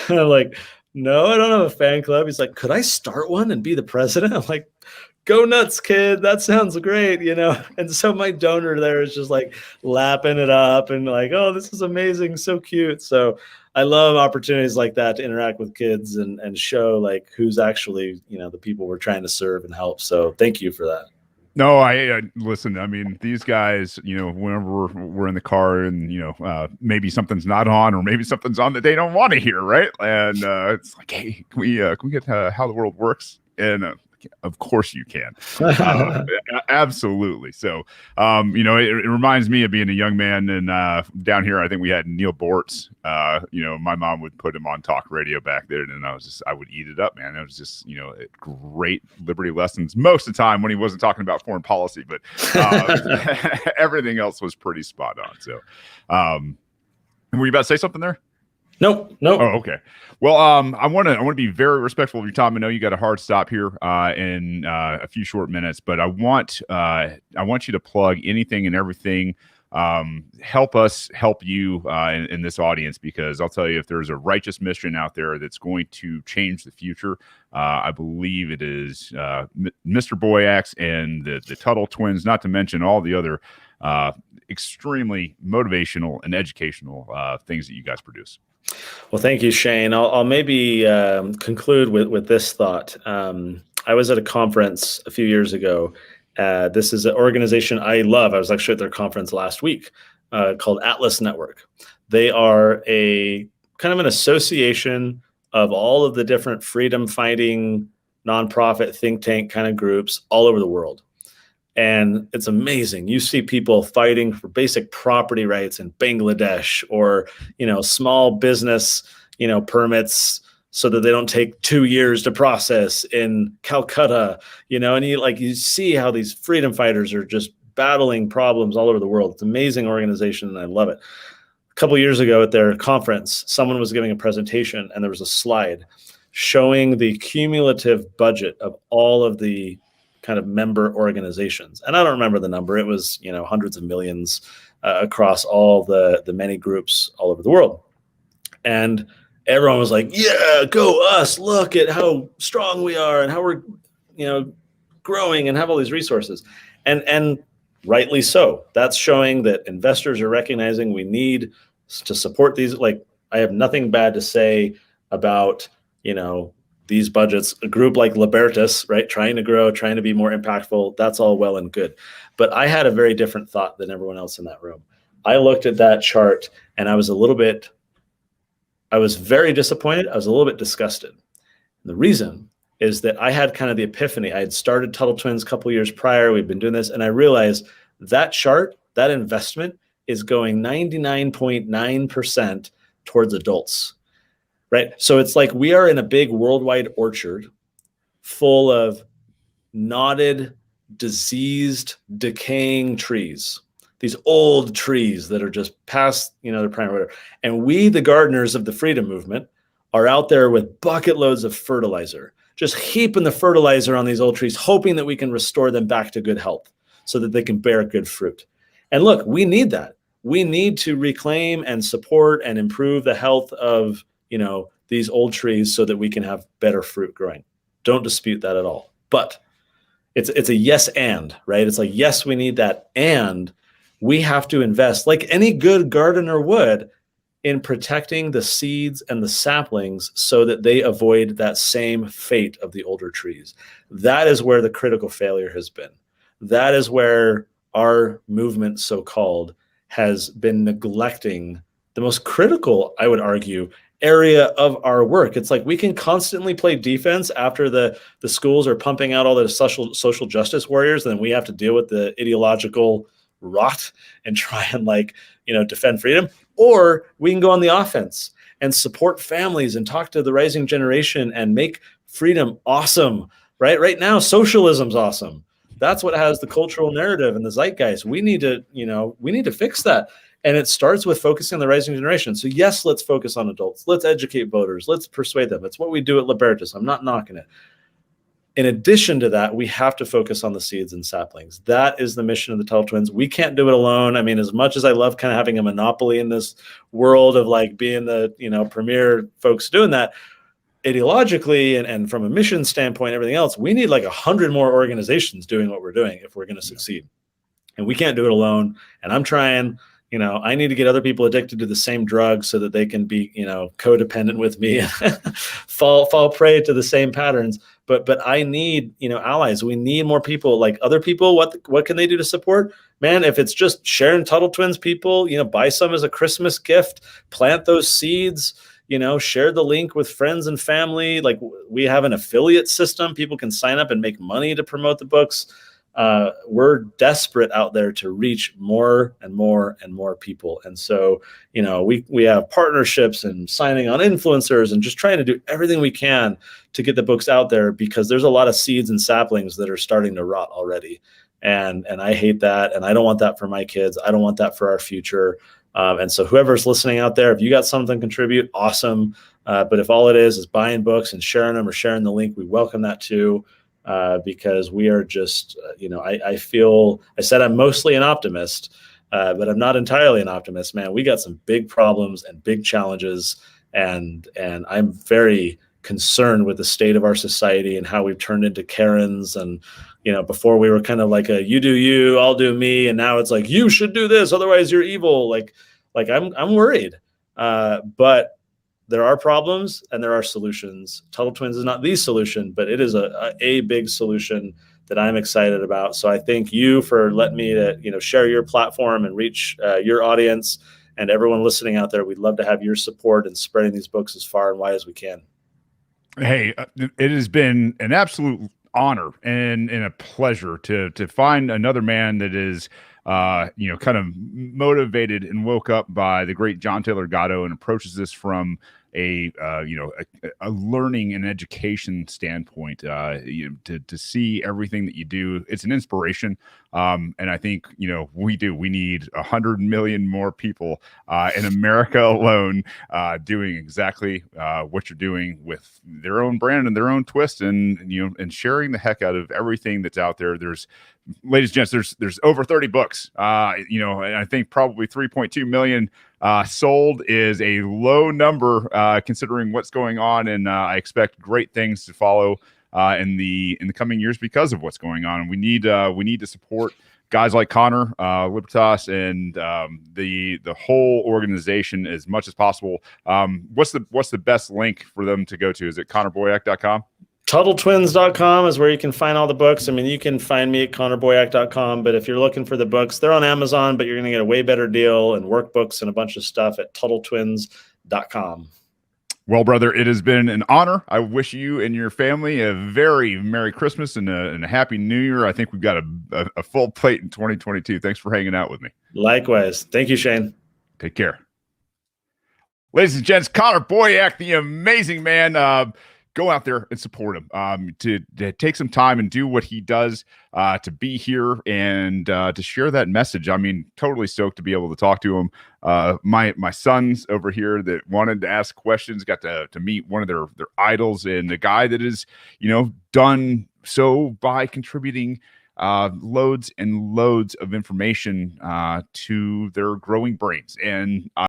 And I'm like, "No, I don't have a fan club." He's like, "Could I start one and be the president?" I'm like, "Go nuts, kid. That sounds great," And so my donor there is just like lapping it up and like, "Oh, this is amazing. So cute." So I love opportunities like that to interact with kids and show like who's actually, the people we're trying to serve and help. So thank you for that. No, I listen. I mean, these guys, whenever we're in the car and maybe something's not on or maybe something's on that they don't want to hear, right? And it's like, hey, can we get how the world works? And of course you can. Absolutely. So, it reminds me of being a young man. And down here, I think we had Neil Bortz. My mom would put him on talk radio back there. And I would eat it up, man. It was just, great liberty lessons most of the time when he wasn't talking about foreign policy. But everything else was pretty spot on. So, were you about to say something there? Nope. Oh, okay. Well, I want to be very respectful of your time. I know you got a hard stop here in a few short minutes, but I want you to plug anything and everything. Help us help you in this audience, because I'll tell you, if there's a righteous mission out there that's going to change the future, I believe it is Mr. Boyack's and the Tuttle Twins, not to mention all the other extremely motivational and educational things that you guys produce. Well, thank you, Shane. I'll maybe conclude with this thought. I was at a conference a few years ago. This is an organization I love. I was actually at their conference last week called Atlas Network. They are a kind of an association of all of the different freedom fighting nonprofit think tank kind of groups all over the world. And it's amazing. You see people fighting for basic property rights in Bangladesh, or, small business, permits so that they don't take 2 years to process in Calcutta, and you see how these freedom fighters are just battling problems all over the world. It's an amazing organization, and I love it. A couple of years ago at their conference, someone was giving a presentation, and there was a slide showing the cumulative budget of all of the kind of member organizations. And I don't remember the number. It was, hundreds of millions across all the many groups all over the world. And everyone was like, yeah, go us. Look at how strong we are and how we're, growing and have all these resources. And rightly so. That's showing that investors are recognizing we need to support these. Like, I have nothing bad to say about, these budgets. A group like Libertas, right, trying to grow, trying to be more impactful, that's all well and good. But I had a very different thought than everyone else in that room. I looked at that chart and I was very disappointed. I was a little bit disgusted. And the reason is that I had kind of the epiphany. I had started Tuttle Twins a couple years prior. We've been doing this, and I realized that chart, that investment is going 99.9% towards adults. Right. So it's like we are in a big worldwide orchard full of knotted, diseased, decaying trees, these old trees that are just past, their prime, whatever. And we, the gardeners of the freedom movement, are out there with bucket loads of fertilizer, just heaping the fertilizer on these old trees, hoping that we can restore them back to good health so that they can bear good fruit. And look, we need that. We need to reclaim and support and improve the health of these old trees so that we can have better fruit growing. Don't dispute that at all. But it's a yes and, right? It's like, yes, we need that. And we have to invest, like any good gardener would, in protecting the seeds and the saplings so that they avoid that same fate of the older trees. That is where the critical failure has been. That is where our movement, so-called, has been neglecting the most critical, I would argue, area of our work. It's like we can constantly play defense after the schools are pumping out all the social justice warriors, and then we have to deal with the ideological rot and try and defend freedom. Or we can go on the offense and support families and talk to the rising generation and make freedom awesome. Right now, socialism's awesome. That's what has the cultural narrative and the zeitgeist. We need to fix that. And it starts with focusing on the rising generation. So yes, let's focus on adults. Let's educate voters. Let's persuade them. It's what we do at Libertas. I'm not knocking it. In addition to that, we have to focus on the seeds and saplings. That is the mission of the Tuttle Twins. We can't do it alone. I mean, as much as I love kind of having a monopoly in this world of being the, premier folks doing that, ideologically and from a mission standpoint, everything else, we need 100 more organizations doing what we're doing if we're going to succeed. And we can't do it alone. And I'm trying. I need to get other people addicted to the same drugs so that they can be, codependent with me and fall prey to the same patterns. But I need, allies. We need more people, like other people. What can they do to support? Man, if it's just sharing Tuttle Twins people, buy some as a Christmas gift, plant those seeds, share the link with friends and family. Like, we have an affiliate system. People can sign up and make money to promote the books. We're desperate out there to reach more and more and more people. And so, we have partnerships and signing on influencers and just trying to do everything we can to get the books out there, because there's a lot of seeds and saplings that are starting to rot already. And I hate that. And I don't want that for my kids. I don't want that for our future. And so whoever's listening out there, if you got something to contribute, awesome. But if all it is buying books and sharing them or sharing the link, we welcome that too. Because we are just, I said I'm mostly an optimist, but I'm not entirely an optimist, man. We got some big problems and big challenges, and I'm very concerned with the state of our society and how we've turned into Karens. And, before we were kind of like a you do you, I'll do me. And now it's like, you should do this, otherwise you're evil. Like I'm worried. But there are problems and there are solutions. Tuttle Twins is not the solution, but it is a big solution that I'm excited about. So I thank you for letting me to, share your platform and reach your audience, and everyone listening out there. We'd love to have your support in spreading these books as far and wide as we can. Hey, it has been an absolute honor and a pleasure to find another man that is kind of motivated and woke up by the great John Taylor Gatto and approaches this from a learning and education standpoint. To see everything that you do, it's an inspiration. And I think we need 100 million more people in America alone doing exactly what you're doing with their own brand and their own twist, and sharing the heck out of everything that's out there. Ladies and gents, there's over 30 books. And I think probably 3.2 million sold is a low number considering what's going on, and I expect great things to follow in the coming years because of what's going on. And we need to support guys like Connor, Libertas, and the whole organization as much as possible. What's the best link for them to go to? Is it connorboyack.com? TuttleTwins.com is where you can find all the books. I mean, you can find me at connorboyack.com, but if you're looking for the books, they're on Amazon, but you're going to get a way better deal and workbooks and a bunch of stuff at TuttleTwins.com. Well, brother, it has been an honor. I wish you and your family a very Merry Christmas and a Happy New Year. I think we've got a full plate in 2022. Thanks for hanging out with me. Likewise. Thank you, Shane. Take care. Ladies and gents, Connor Boyack, the amazing man. Go out there and support him, to take some time and do what he does, to be here and to share that message. I mean, totally stoked to be able to talk to him. My sons over here that wanted to ask questions got to meet one of their idols, and the guy that is, done so by contributing loads and loads of information to their growing brains. And